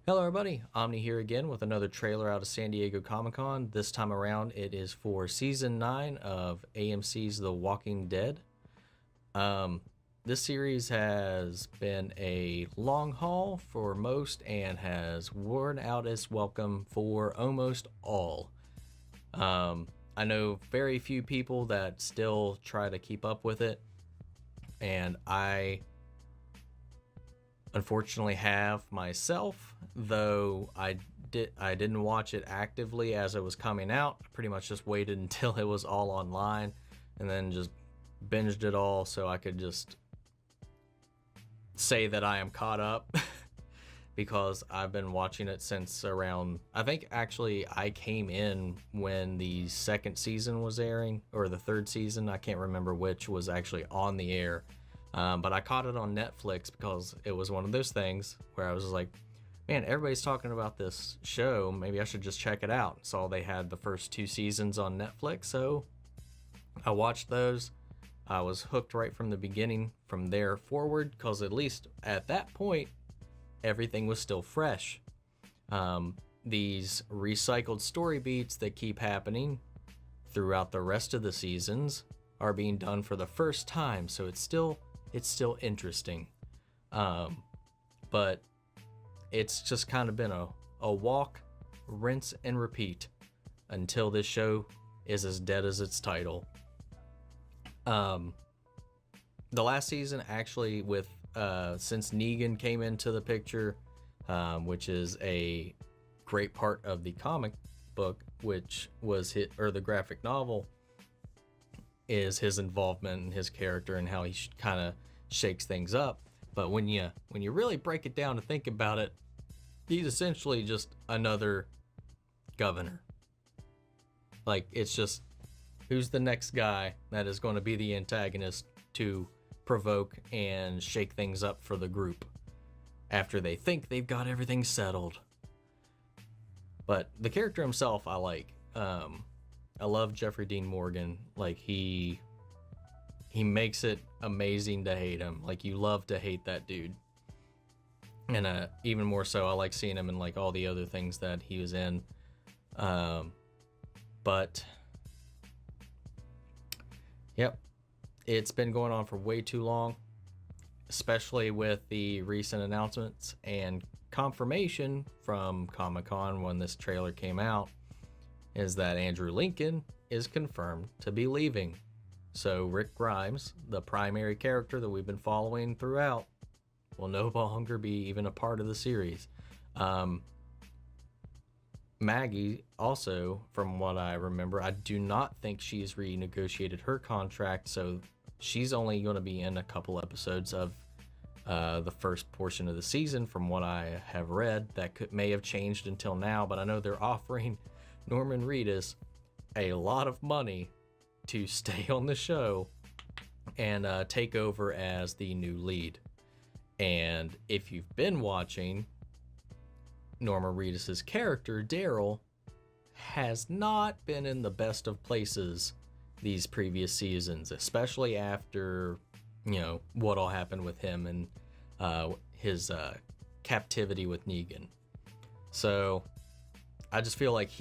Hello everybody, Omni here again with another trailer out of San Diego Comic-Con. This time around it is for Season 9 of AMC's The Walking Dead. This series has been a long haul for most and has worn out its welcome for almost all. I know very few people that still try to keep up with it, and I unfortunately have myself, though I didn't watch it actively as it was coming out. I pretty much just waited until it was all online and then just binged it all so I could just say that I am caught up because I've been watching it since around, I think actually I came in when the second season was airing, or the third season, I can't remember which was actually on the air. But I caught it on Netflix because it was one of those things where I was like, man, everybody's talking about this show. Maybe I should just check it out. Saw they had the first 2 seasons on Netflix, so I watched those. I was hooked right from the beginning from there forward because at least at that point, everything was still fresh. These recycled story beats that keep happening throughout the rest of the seasons are being done for the first time, so it's still interesting. But it's just kind of been a walk, rinse, and repeat until this show is as dead as its title. The last season, actually, with since Negan came into the picture, which is a great part of the comic book, which was the graphic novel, is his involvement and his character and how he kind of shakes things up. But when you really break it down to think about it, he's essentially just another governor. Like, it's just, who's the next guy that is going to be the antagonist to provoke and shake things up for the group after they think they've got everything settled. But the character himself I like. I love Jeffrey Dean Morgan. Like, he makes it amazing to hate him. Like, you love to hate that dude. And even more so, I like seeing him in like all the other things that he was in. But yep, it's been going on for way too long, especially with the recent announcements and confirmation from Comic-Con when this trailer came out, is that Andrew Lincoln is confirmed to be leaving. So Rick Grimes, the primary character that we've been following throughout, will no longer be even a part of the series. Maggie also, from what I remember, I do not think she's renegotiated her contract, so she's only going to be in a couple episodes of the first portion of the season from what I have read. That may have changed until now, but I know they're offering Norman Reedus a lot of money to stay on the show and take over as the new lead. And if you've been watching, Norman Reedus's character, Daryl, has not been in the best of places these previous seasons, especially after, what all happened with him and his captivity with Negan. So I just feel like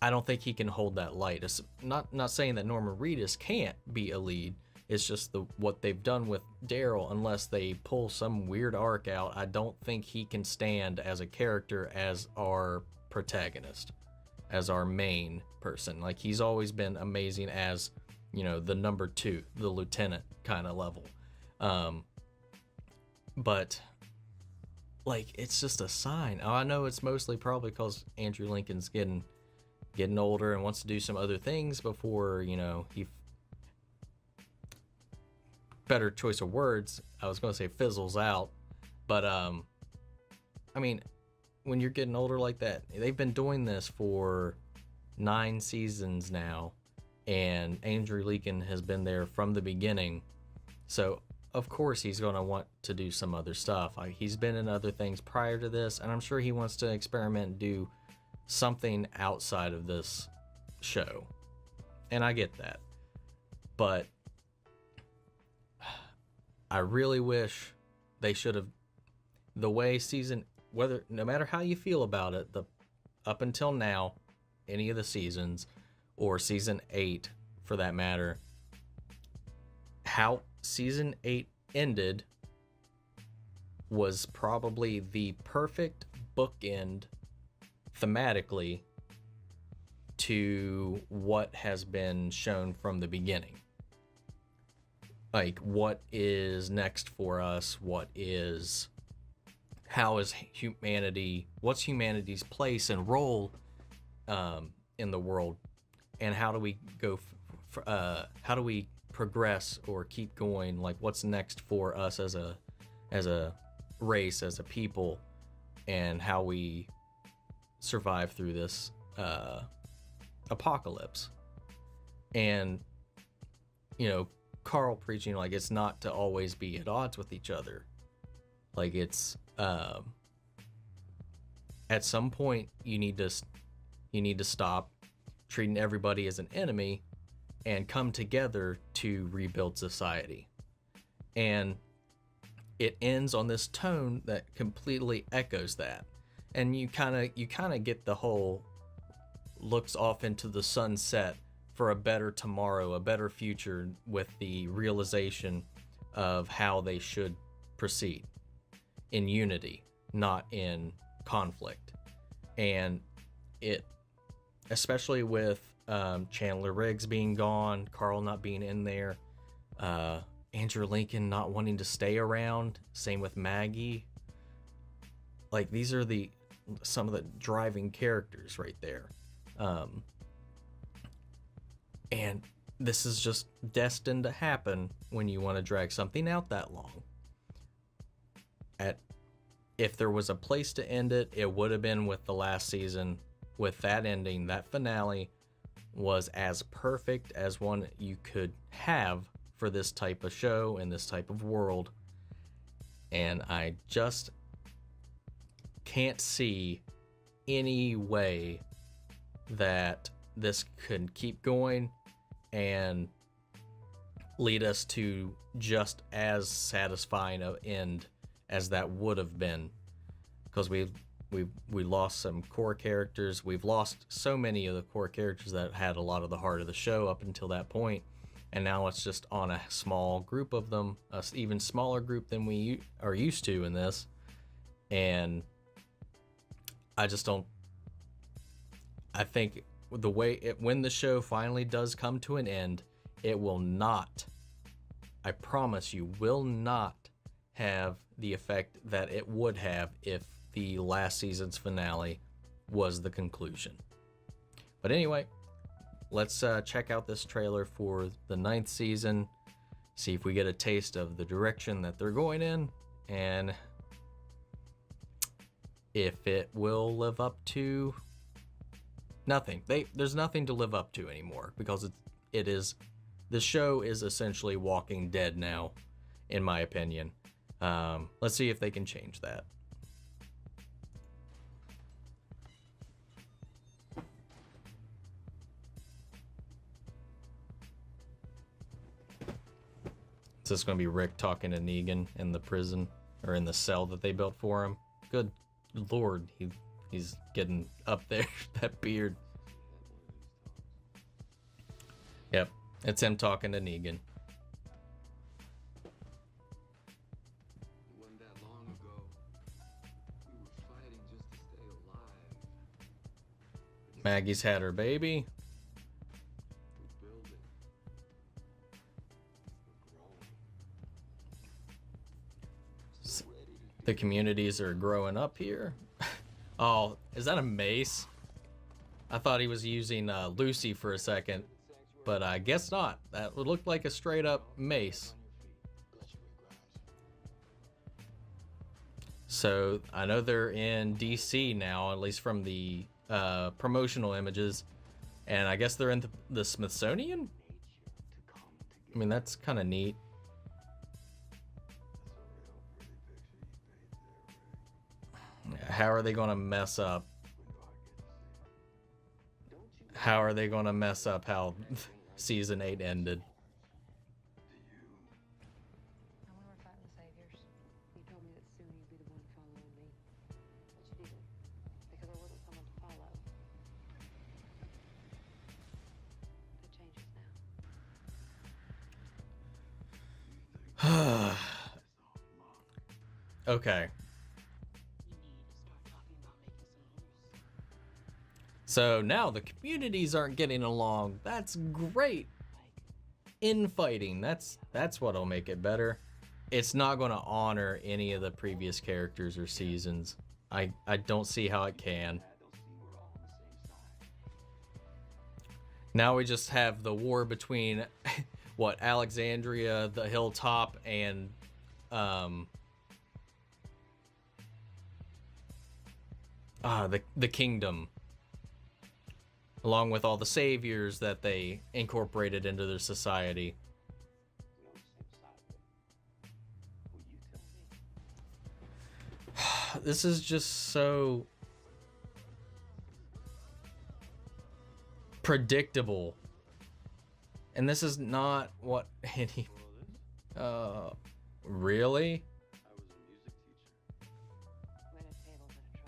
I don't think he can hold that light. It's not saying that Norman Reedus can't be a lead. It's just what they've done with Daryl. Unless they pull some weird arc out, I don't think he can stand as a character as our protagonist, as our main person. Like, he's always been amazing as, the number 2, the lieutenant kind of level. But like, it's just a sign. I know it's mostly probably because Andrew Lincoln's getting older and wants to do some other things before, he, better choice of words, I was going to say fizzles out. But I mean, when you're getting older like that, they've been doing this for 9 seasons now, and Andrew Lincoln has been there from the beginning, so of course he's going to want to do some other stuff. He's been in other things prior to this, and I'm sure he wants to experiment and do something outside of this show, and I get that. But I really wish they should have the way no matter how you feel about it, up until now, any of the seasons, or season 8 for that matter, how season 8 ended was probably the perfect bookend thematically to what has been shown from the beginning. Like, what is next for us? What's humanity's place and role in the world, and how do we how do we progress or keep going? Like, what's next for us as a race, as a people, and how we survive through this apocalypse. And Carl preaching like it's not to always be at odds with each other. Like, it's at some point you need to stop treating everybody as an enemy and come together to rebuild society. And it ends on this tone that completely echoes that. And you kind of get the whole looks off into the sunset for a better tomorrow, a better future, with the realization of how they should proceed in unity, not in conflict. And it, especially with Chandler Riggs being gone, Carl not being in there, Andrew Lincoln not wanting to stay around, same with Maggie. Like, these are some of the driving characters right there. And this is just destined to happen when you want to drag something out that long. If there was a place to end it, it would have been with the last season. With that ending, that finale was as perfect as one you could have for this type of show and this type of world. And I just can't see any way that this could keep going and lead us to just as satisfying an end as that would have been, because we lost some core characters. We've lost so many of the core characters that had a lot of the heart of the show up until that point, and now it's just on a small group of them, a even smaller group than we are used to in this. And I think the way when the show finally does come to an end, it will not, I promise you, will not have the effect that it would have if the last season's finale was the conclusion. But anyway, let's check out this trailer for the 9th season, see if we get a taste of the direction that they're going in, and if it will live up to nothing. There's nothing to live up to anymore, because the show is essentially Walking Dead now, in my opinion. Let's see if they can change that. Is this going to be Rick talking to Negan in the prison, or in the cell that they built for him? Good Lord, he's getting up there, that beard. Yep, it's him talking to Negan. Maggie's had her baby. The communities are growing up here. Oh, is that a mace? I thought he was using Lucy for a second, but I guess not. That would look like a straight up mace. So I know they're in DC now, at least from the promotional images, and I guess they're in the Smithsonian. I mean, that's kind of neat. How are they going to mess up? How are they going to mess up how season 8 ended? I want to fight the saviors. You told me that soon you'd be the one Okay. So now the communities aren't getting along. That's great. Infighting. That's what'll make it better. It's not going to honor any of the previous characters or seasons. I don't see how it can. Now we just have the war between what, Alexandria, the Hilltop, and the Kingdom, along with all the saviors that they incorporated into their society. This is just so predictable. And this is not what any... really?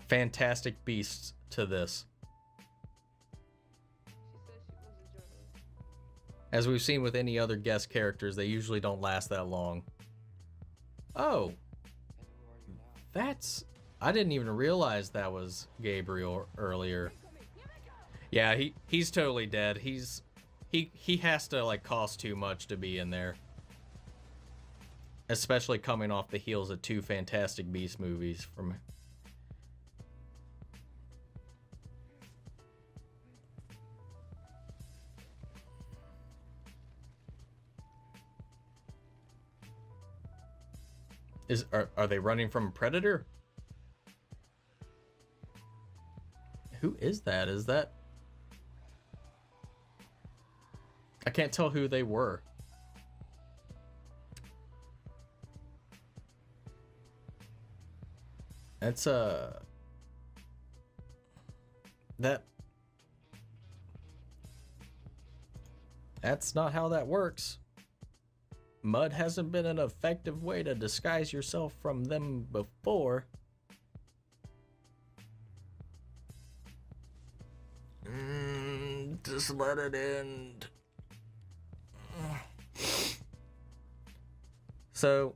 Fantastic Beasts to this. As we've seen with any other guest characters, they usually don't last that long. Oh. That's... I didn't even realize that was Gabriel earlier. Yeah, he's totally dead. He has to, like, cost too much to be in there. Especially coming off the heels of 2 Fantastic Beasts movies from... Are they running from a predator? Who is that? Is that... I can't tell who they were. That's that's not how that works. Mud hasn't been an effective way to disguise yourself from them before. Just let it end. So,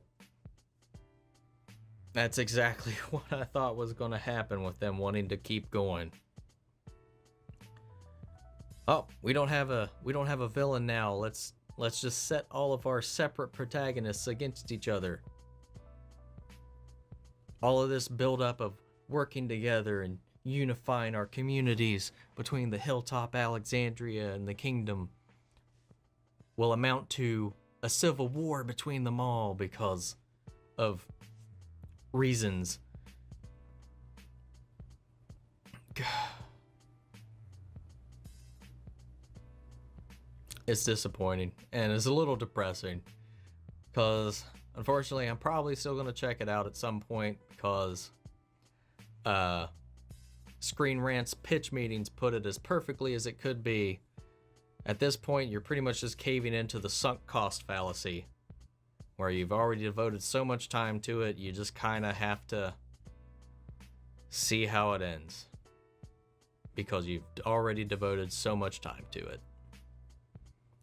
that's exactly what I thought was going to happen with them wanting to keep going. Oh, we don't have a villain now. Let's just set all of our separate protagonists against each other. All of this buildup of working together and unifying our communities between the Hilltop, Alexandria, and the Kingdom will amount to a civil war between them all because of reasons. It's disappointing and it's a little depressing because unfortunately I'm probably still going to check it out at some point because Screen Rant's pitch meetings put it as perfectly as it could be. At this point, you're pretty much just caving into the sunk cost fallacy, where you've already devoted so much time to it, you just kind of have to see how it ends, because you've already devoted so much time to it.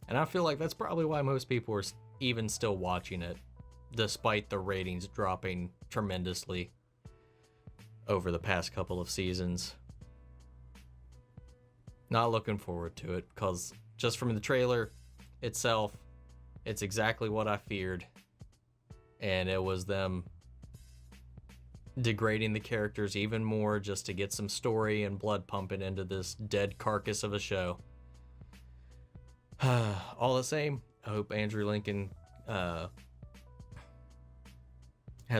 And I feel like that's probably why most people are even still watching it, despite the ratings dropping tremendously over the past couple of seasons. Not looking forward to it, because just from the trailer itself, it's exactly what I feared. And it was them degrading the characters even more just to get some story and blood pumping into this dead carcass of a show. All the same, I hope Andrew Lincoln has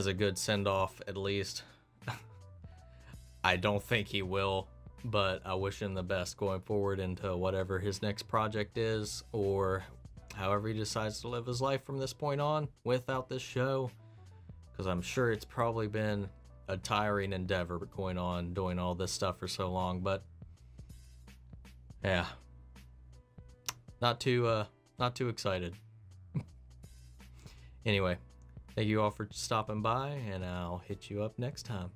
a good send-off at least. I don't think he will, but I wish him the best going forward into whatever his next project is, or however he decides to live his life from this point on without this show, because I'm sure it's probably been a tiring endeavor going on doing all this stuff for so long. But yeah, not too excited. Anyway, thank you all for stopping by, and I'll hit you up next time.